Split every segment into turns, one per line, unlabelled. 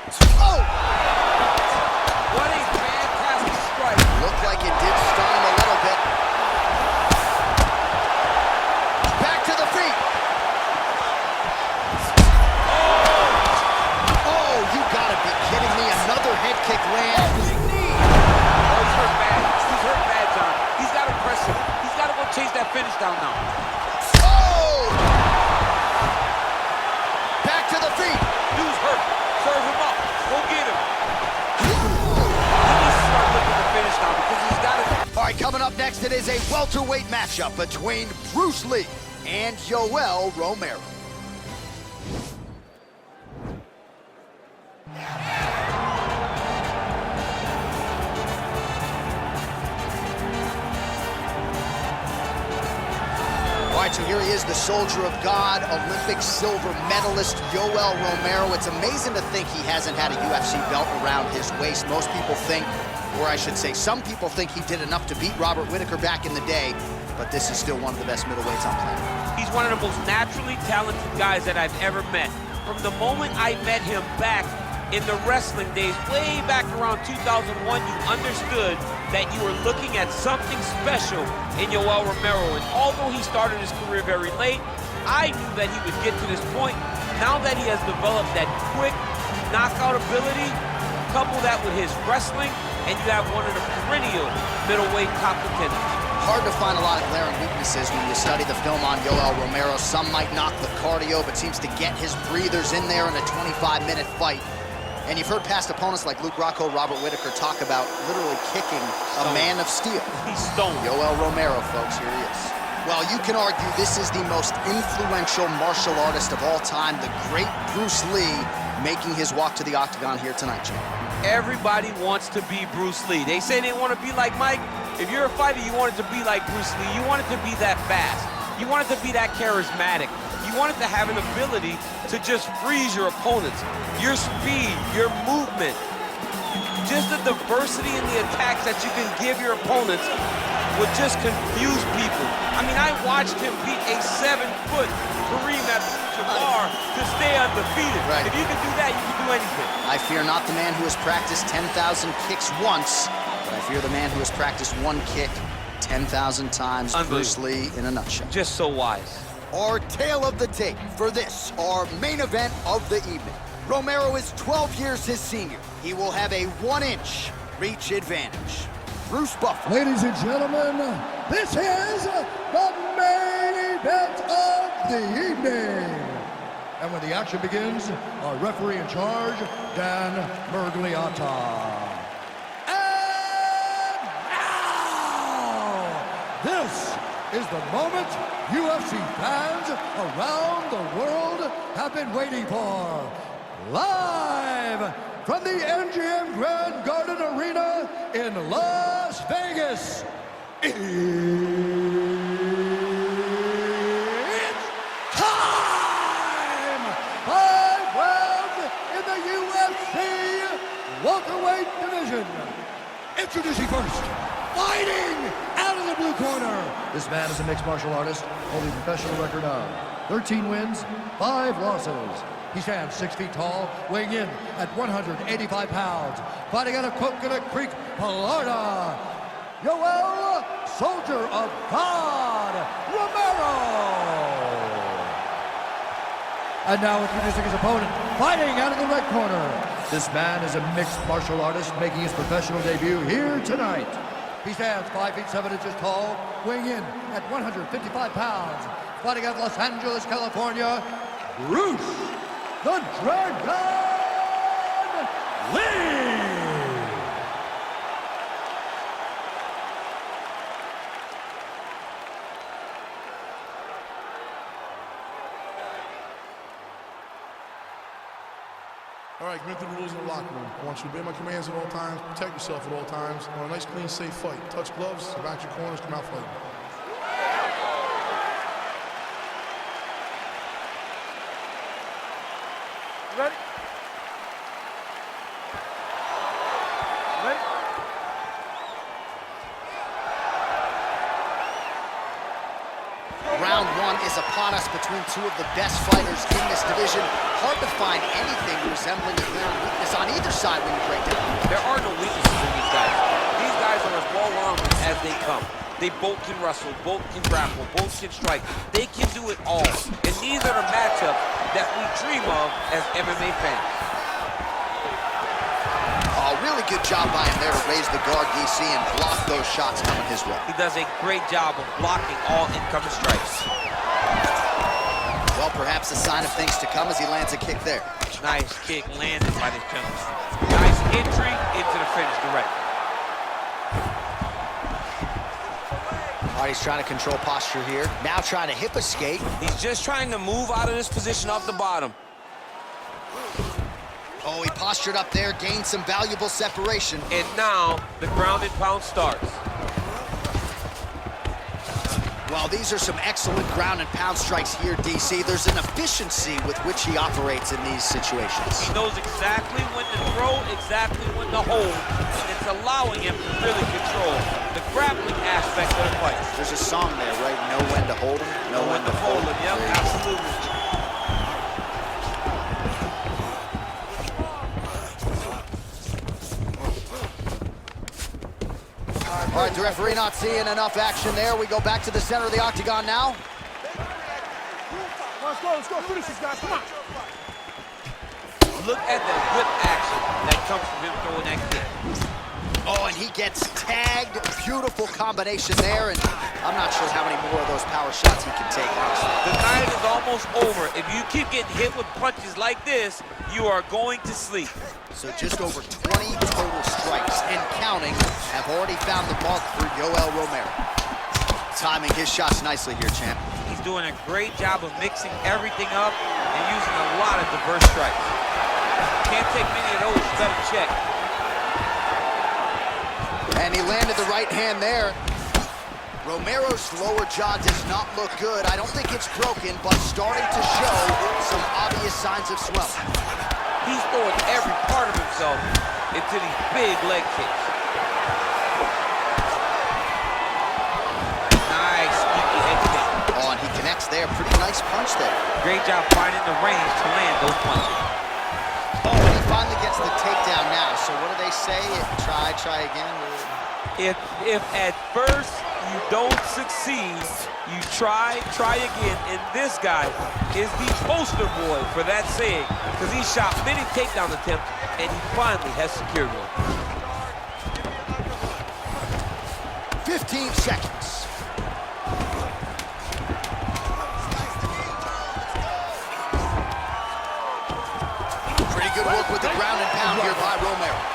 Oh!
What a fantastic strike.
Looked like it did stun him a little bit. Back to the feet. Oh, you gotta be kidding me. Another head kick lands.
Oh, he's hurt bad. He's hurt bad, John. He's got to press him. He's got to go chase that finish down now.
Oh! Back to the feet.
Dude's hurt. Serve him up. Go get him. He needs to start looking to finish now because he's got it.
All right, coming up next, it is a welterweight matchup between Bruce Lee and Yoel Romero. All right, so here he is, the soldier of God, Olympic silver medalist, Yoel Romero. It's amazing to think he hasn't had a UFC belt around his waist. Most people think, or I should say, some people think he did enough to beat Robert Whittaker back in the day, but this is still one of the best middleweights on planet.
He's one of the most naturally talented guys that I've ever met. From the moment I met him back in the wrestling days, way back around 2001, you understood that you were looking at something special in Yoel Romero. And although he started his career very late, I knew that he would get to this point. Now that he has developed that quick knockout ability, couple that with his wrestling, and you have one of the perennial middleweight top contenders.
Hard to find a lot of glaring weaknesses when you study the film on Yoel Romero. Some might knock the cardio, but seems to get his breathers in there in a 25-minute fight. And you've heard past opponents like Luke Rocco, Robert Whittaker talk about literally kicking a man of steel.
He's stoned.
Yoel Romero, folks, here he is. Well, you can argue this is the most influential martial artist of all time, the great Bruce Lee, making his walk to the octagon here tonight, Jim.
Everybody wants to be Bruce Lee. They say they want to be like Mike. If you're a fighter, you want it to be like Bruce Lee. You want it to be that fast. You want it to be that charismatic. You want it to have an ability to just freeze your opponents. Your speed, your movement, just the diversity in the attacks that you can give your opponents would just confuse people. I mean, I watched him beat a 7-foot Kareem Abdul-Jabbar to stay undefeated.
Right.
If you can do that, you can do anything.
I fear not the man who has practiced 10,000 kicks once, but I fear the man who has practiced one kick 10,000 times. Bruce Lee in a nutshell.
Just so wise.
Our tale of the tape for this, our main event of the evening. Romero is 12 years his senior. He will have a 1-inch reach advantage. Bruce Buffer.
Ladies and gentlemen, this is the main event of the evening. And when the action begins, our referee in charge, Dan Mergliata. And now, this is the moment UFC fans around the world have been waiting for. Live from the MGM Grand Garden Arena in Las Vegas, it's time! 5 rounds in the UFC welterweight division. Introducing first, fighting out of the blue corner. This man is a mixed martial artist, holding a professional record of 13 wins, 5 losses. He stands 6 feet tall, weighing in at 185 pounds. Fighting out of Coconut Creek, Florida, Yoel, Soldier of God, Romero. And now introducing his opponent, fighting out of the red corner. This man is a mixed martial artist making his professional debut here tonight. He stands 5 feet 7 inches tall, weighing in at 155 pounds. Fighting out of Los Angeles, California, Bruce the Dragon Lee!
All right, commit to the rules in the locker room. I want you to obey my commands at all times, protect yourself at all times. I want a nice, clean, safe fight. Touch gloves, back your corners, come out fighting.
Ready? Ready?
Round 1 is upon us between two of the best fighters in this division. Hard to find anything resembling a ground weakness weakness on either side when you break down.
There are no weaknesses in these guys. These guys are as well-rounded as they come. They both can wrestle, both can grapple, both can strike. They can do it all. And these are the matchups that we dream of as MMA fans.
Oh, really good job by him there to raise the guard, DC, and block those shots coming his way.
He does a great job of blocking all incoming strikes.
Well, perhaps a sign of things to come as he lands a kick there.
Nice kick landed by this gentleman. Nice entry into the finish direct.
All right, he's trying to control posture here. Now trying to hip escape.
He's just trying to move out of this position off the bottom.
Oh, he postured up there, gained some valuable separation.
And now the ground and pound starts.
Well, these are some excellent ground and pound strikes here, DC. There's an efficiency with which he operates in these situations.
He knows exactly when to throw, exactly when to hold, and it's allowing him to really control the grappling aspect of the fight.
There's a song there, right? Know when to hold him,
Know when to fold him. Yep, absolutely.
All right, the referee not seeing enough action there. We go back to the center of the octagon now.
Let's go, finish this, guys, come on.
Look at the good action that comes from him throwing that kick.
Oh, and he gets tagged. Beautiful combination there, and I'm not sure how many more of those power shots he can take, honestly.
The night is almost over. If you keep getting hit with punches like this, you are going to sleep.
So just over 20 total strikes and counting have already found the mark for Yoel Romero. Timing his shots nicely here, champ.
He's doing a great job of mixing everything up and using a lot of diverse strikes. Can't take many of those without a check.
And he landed the right hand there. Romero's lower jaw does not look good. I don't think it's broken, but starting to show some obvious signs of swelling.
He's throwing every part of himself into these big leg kicks. Nice, sneaky head kick.
Oh, and he connects there. Pretty nice punch there.
Great job finding the range to land those punches.
Oh, and he finally gets the takedown now. So what do they say? Try again?
If at first you don't succeed, you try again. And this guy is the poster boy for that saying, because he shot many takedown attempts and he finally has secured one.
15 seconds. Pretty good work with the ground and pound here by Romero.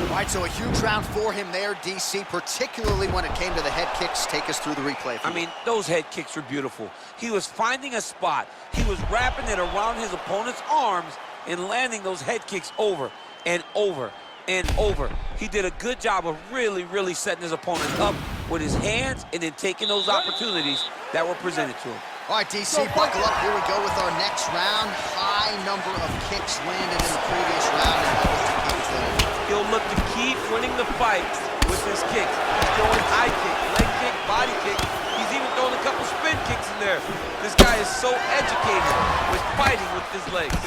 All right, so a huge round for him there, DC, particularly when it came to the head kicks. Take us through the replay.
I mean, those head kicks were beautiful. He was finding a spot. He was wrapping it around his opponent's arms and landing those head kicks over and over and over. He did a good job of really setting his opponent up with his hands and then taking those opportunities that were presented to him.
All right, DC, buckle up. Here we go with our next round. High number of kicks landed in the previous round, and he'll look to keep it going.
He'll look to keep winning the fight with his kicks. He's throwing high kick, leg kick, body kick. He's even throwing a couple spin kicks in there. This guy is so educated with fighting with his legs.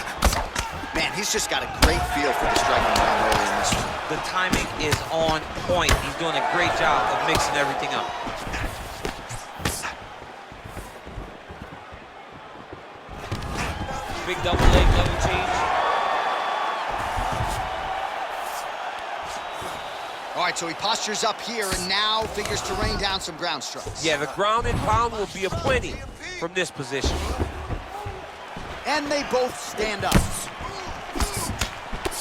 Man, he's just got a great feel for the striking game early in this one.
The timing is on point. He's doing a great job of mixing everything up. Big double leg level change.
All right, so he postures up here and now figures to rain down some ground strikes.
Yeah, the ground and pound will be aplenty from this position.
And they both stand up.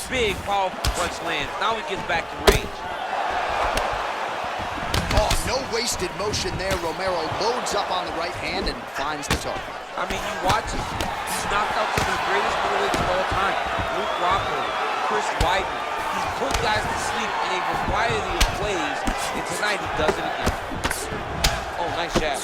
Big, powerful punch lands. Now he gets back to range.
Oh, no wasted motion there. Romero loads up on the right hand and finds the target.
I mean, you watch him. He's knocked out some of the greatest middleweights of all time. Luke Rockhold, Chris Weidman. He's put guys to sleep in a variety of ways, and tonight he does it again. Oh, nice jab.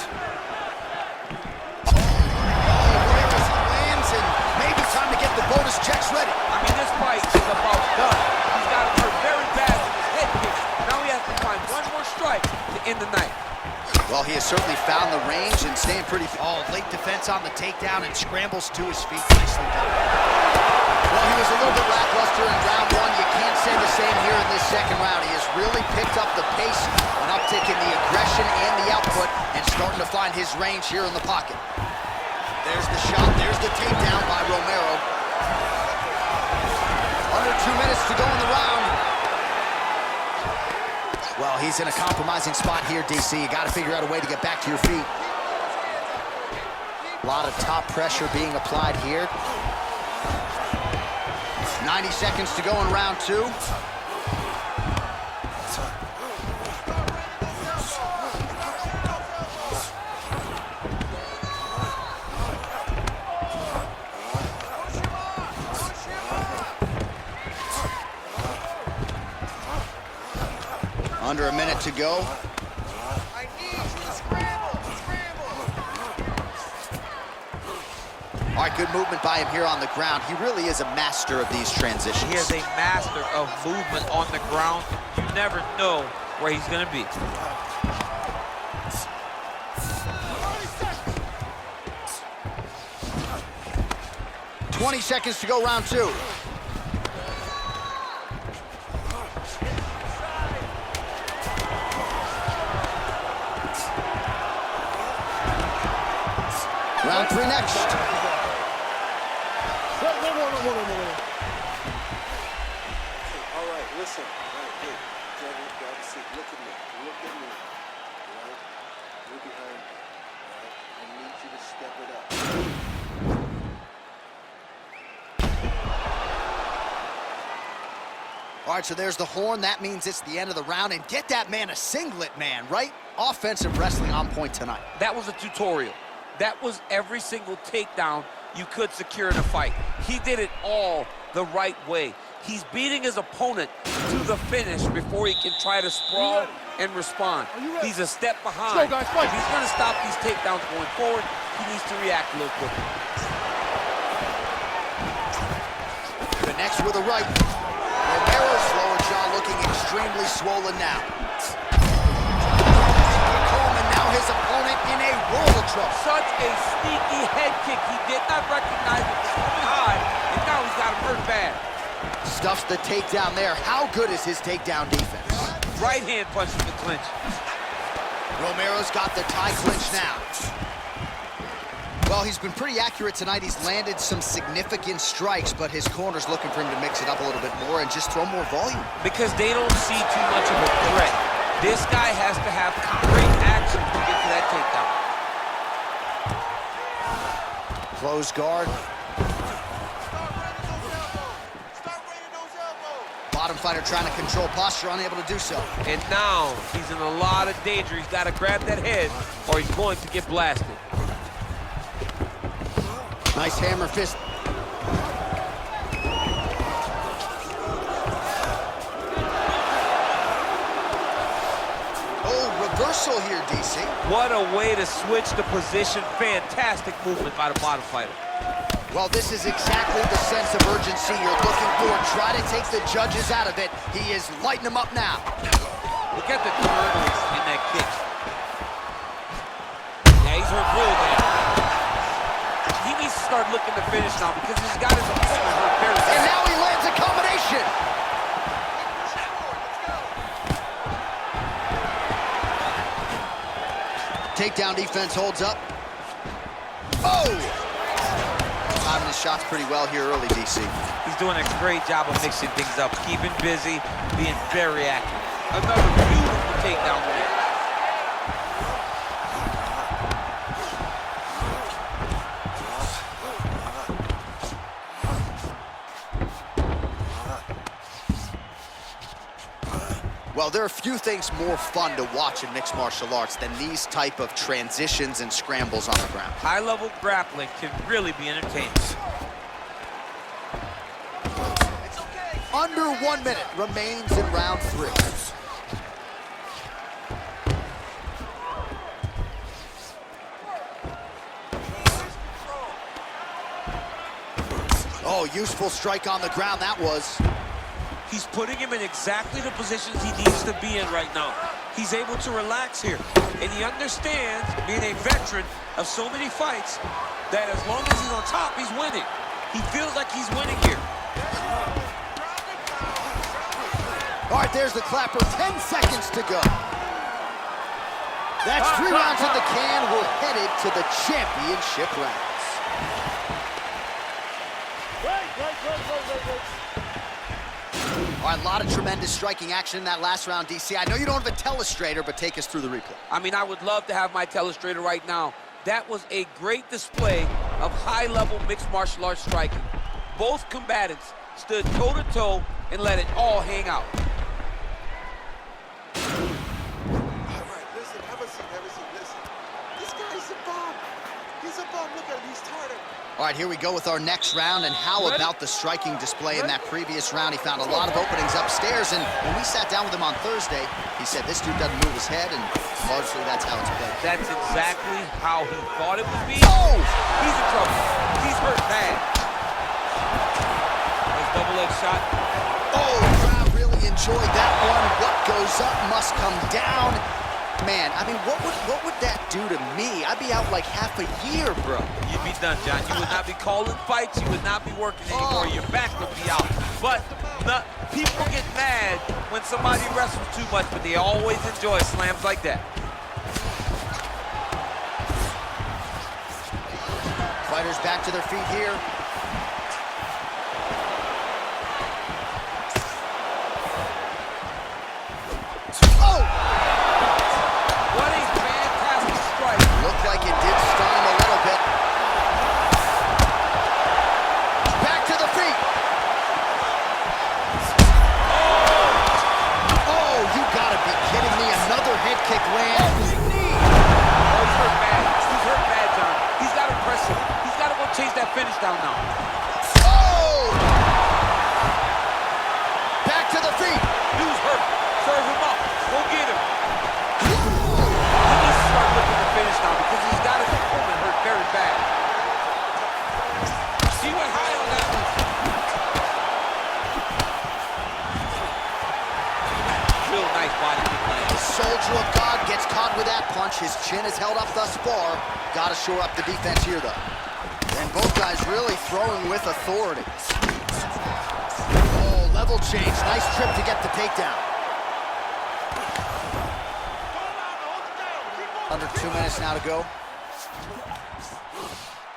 Lands and maybe time to get the bonus checks ready.
I mean, this fight is about done. He's got him hurt very bad with his head kick. Now he has to find one more strike to end the night.
Well, he has certainly found the range and staying pretty... Oh, late defense on the takedown and scrambles to his feet. Nicely done. Well, he was a little bit lackluster in round one. You can't say the same here in this second round. He has really picked up the pace, an uptick in the aggression and the output, and starting to find his range here in the pocket. There's the shot. There's the takedown by Romero. Under 2 minutes to go in the round. Well, he's in a compromising spot here, DC. You got to figure out a way to get back to your feet. A lot of top pressure being applied here. 90 seconds to go in round two. Under a minute to go.
I need you to scramble.
All right, good movement by him here on the ground. He really is a master of these transitions.
He is a master of movement on the ground. You never know where he's going to be.
20 seconds to go, round two. Round three next.
Whoa.
All right, listen. All right, hey, Jeremy, grab a seat. Look at me. Look at me. All right? You're behind me. All right? I need you to step it up.
All right, so there's the horn. That means it's the end of the round. And get that man a singlet, man, right? Offensive wrestling on point tonight.
That was a tutorial. That was every single takedown you could secure in a fight. He did it all the right way. He's beating his opponent to the finish before he can try to sprawl and respond. He's a step behind.
Let's go, guys, fight.
If he's going to stop these takedowns going forward, he needs to react a little quicker.
Connects with a right. Romero's lower jaw looking extremely swollen now. Now his opponent in a world of trouble.
Such a sneaky head kick. He did not recognize it was coming high, and now he's got him hurt bad.
Stuffs the takedown there. How good is his takedown defense?
Right hand punches the clinch.
Romero's got the tie clinch now. Well, he's been pretty accurate tonight. He's landed some significant strikes, but his corner's looking for him to mix it up a little bit more and just throw more volume.
Because they don't see too much of a threat. This guy has to have great action to get to that takedown.
Close guard. Bottom fighter trying to control posture, unable to do so.
And now he's in a lot of danger. He's got to grab that head or he's going to get blasted.
Nice hammer fist. Reversal here, DC.
What a way to switch the position. Fantastic movement by the bottom fighter.
Well, this is exactly the sense of urgency you're looking for. Try to take the judges out of it. He is lighting them up now.
Look at the turtles in that kick. Yeah, he's hurt real bad. He needs to start looking to finish now because he's got his opponent hurt very bad.
And now he lands a combination. Takedown defense holds up. Oh! Timing his shots pretty well here early, DC.
He's doing a great job of mixing things up, keeping busy, being very active. Another beautiful takedown win.
Well, there are few things more fun to watch in mixed martial arts than these type of transitions and scrambles on the ground.
High-level grappling can really be entertaining.
Under 1 minute remains in round three. Oh, useful strike on the ground that was.
He's putting him in exactly the positions he needs to be in right now. he's able to relax here. And he understands, being a veteran of so many fights, that as long as he's on top, he's winning. He feels like he's winning here.
All right, there's the clapper. 10 seconds to go. That's 3 rounds in the can. We're headed to the championship rounds. All right, a lot of tremendous striking action in that last round, DC. I know you don't have a telestrator, but take us through the replay.
I mean, I would love to have my telestrator right now. That was a great display of high-level mixed martial arts striking. Both combatants stood toe-to-toe and let it all hang out.
All right, listen, have a seat, listen. This guy's a bum. He's a bum. Look at him, he's tired.
All right, here we go with our next round, and how about the striking display in that previous round? He found a lot of openings upstairs, and when we sat down with him on Thursday, he said this dude doesn't move his head, and largely that's how it's played.
That's exactly how he thought it would be.
Oh!
He's in trouble. He's hurt bad. Nice double leg shot.
Oh, the crowd really enjoyed that one. What goes up must come down. Man, I mean, what would that do to me? I'd be out like half a year, bro.
You'd be done, John. You would not be calling fights. You would not be working anymore. Your back would be out. But people get mad when somebody wrestles too much, but they always enjoy slams like that.
Fighters back to their feet here. Like it did stun him a little bit. Back to the feet. Oh, you gotta be kidding me. Another head kick lands. Big knee.
Oh, he's hurt bad. He's hurt bad, John. He's got to press him. He's got to go chase that finish down now.
Oh! Back to the feet.
Dude's hurt. Serve him up. Go get him. He needs to start looking to finish now because he's got his opponent hurt very bad. He went high on that one. Real nice body kick land.
The soldier of God gets caught with that punch. His chin is held up thus far. Got to shore up the defense here, though. And both guys really throwing with authority. Oh, level change. Nice trip to get the takedown. Under 2 minutes now to go.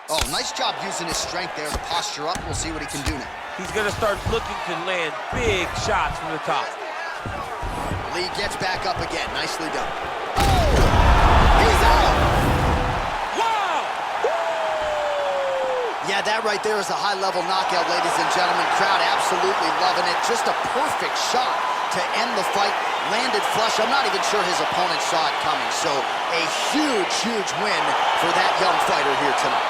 Oh, nice job using his strength there to posture up. We'll see what he can do now.
He's going to start looking to land big shots from the top.
Lee gets back up again. Nicely done. Oh! He's out!
Wow!
Yeah, that right there is a high-level knockout, ladies and gentlemen. Crowd absolutely loving it. Just a perfect shot to end the fight. Landed flush. I'm not even sure his opponent saw it coming. So a huge, huge win for that young fighter here tonight.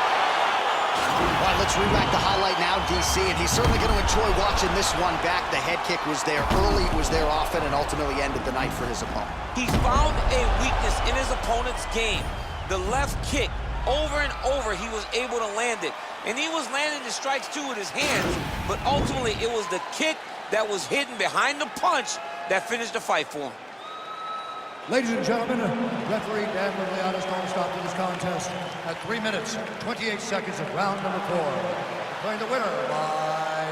All right, let's re-rack the highlight now, DC, and he's certainly going to enjoy watching this one back. The head kick was there early, was there often, and ultimately ended the night for his opponent.
He's found a weakness in his opponent's game. The left kick, over and over, he was able to land it. And he was landing the strikes, too, with his hands, but ultimately it was the kick that was hidden behind the punch that finished the fight for him.
Ladies and gentlemen, referee Dan Liliana's going to stop to this contest at 3 minutes, 28 seconds of round number 4. Declaring the winner by